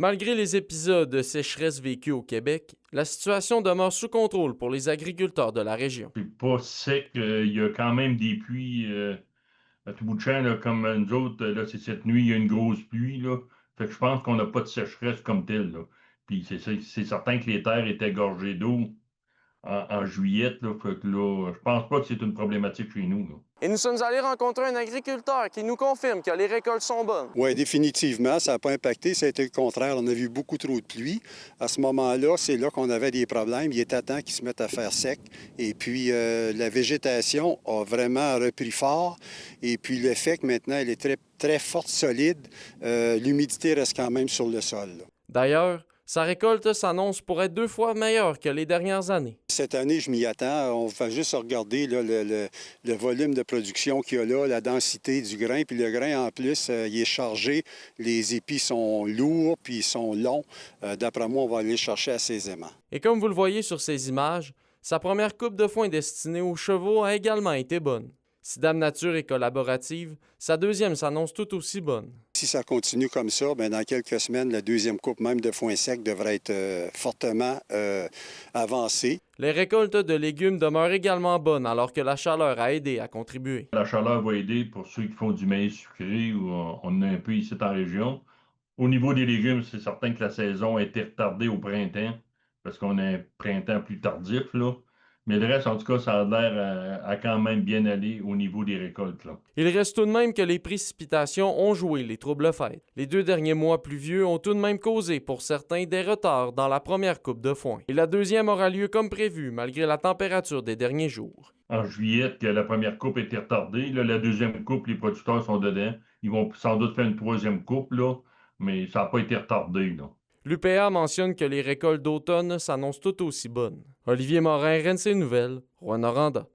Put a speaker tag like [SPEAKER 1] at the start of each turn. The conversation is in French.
[SPEAKER 1] Malgré les épisodes de sécheresse vécus au Québec, la situation demeure sous contrôle pour les agriculteurs de la région.
[SPEAKER 2] C'est pas sec, il y a quand même des pluies à tout bout de champ, là, comme nous autres, là, c'est cette nuit, il y a une grosse pluie, là. Fait que je pense qu'on n'a pas de sécheresse comme telle, là. Puis c'est certain que les terres étaient gorgées d'eau en juillet, là. Fait que là, je pense pas que c'est une problématique chez nous, là.
[SPEAKER 1] Et nous sommes allés rencontrer un agriculteur qui nous confirme que les récoltes sont bonnes.
[SPEAKER 3] Oui, définitivement, ça n'a pas impacté, ça a été le contraire. On a vu beaucoup trop de pluie. À ce moment-là, c'est là qu'on avait des problèmes. Il était temps qu'ils se mettent à faire sec. Et puis, la végétation a vraiment repris fort. Et puis, le fait que maintenant, elle est très, très forte, solide, l'humidité reste quand même sur le sol, là.
[SPEAKER 1] D'ailleurs, sa récolte s'annonce pour être 2 fois meilleure que les dernières années.
[SPEAKER 3] Cette année, je m'y attends. On va juste regarder là, le volume de production qu'il y a là, la densité du grain. Puis le grain, en plus, il est chargé. Les épis sont lourds, puis ils sont longs. D'après moi, on va aller le chercher assez aisément.
[SPEAKER 1] Et comme vous le voyez sur ces images, sa première coupe de foin destinée aux chevaux a également été bonne. Si Dame Nature est collaborative, sa deuxième s'annonce tout aussi bonne.
[SPEAKER 3] Si ça continue comme ça, bien, dans quelques semaines, la deuxième coupe même de foin sec devrait être fortement avancée.
[SPEAKER 1] Les récoltes de légumes demeurent également bonnes alors que la chaleur a aidé à contribuer.
[SPEAKER 2] La chaleur va aider pour ceux qui font du maïs sucré ou on en a un peu ici en région. Au niveau des légumes, c'est certain que la saison a été retardée au printemps parce qu'on a un printemps plus tardif, là. Mais le reste, en tout cas, ça a l'air à quand même bien aller au niveau des récoltes, là.
[SPEAKER 1] Il reste tout de même que les précipitations ont joué les troubles fêtes. Les 2 derniers mois pluvieux ont tout de même causé pour certains des retards dans la première coupe de foin. Et la deuxième aura lieu comme prévu malgré la température des derniers jours.
[SPEAKER 2] En juillet, que la première coupe était retardée. Là, la deuxième coupe, les producteurs sont dedans. Ils vont sans doute faire une troisième coupe, là, mais ça n'a pas été retardé, là.
[SPEAKER 1] L'UPA mentionne que les récoltes d'automne s'annoncent tout aussi bonnes. Olivier Morin, RNC Nouvelles, Rouyn-Noranda.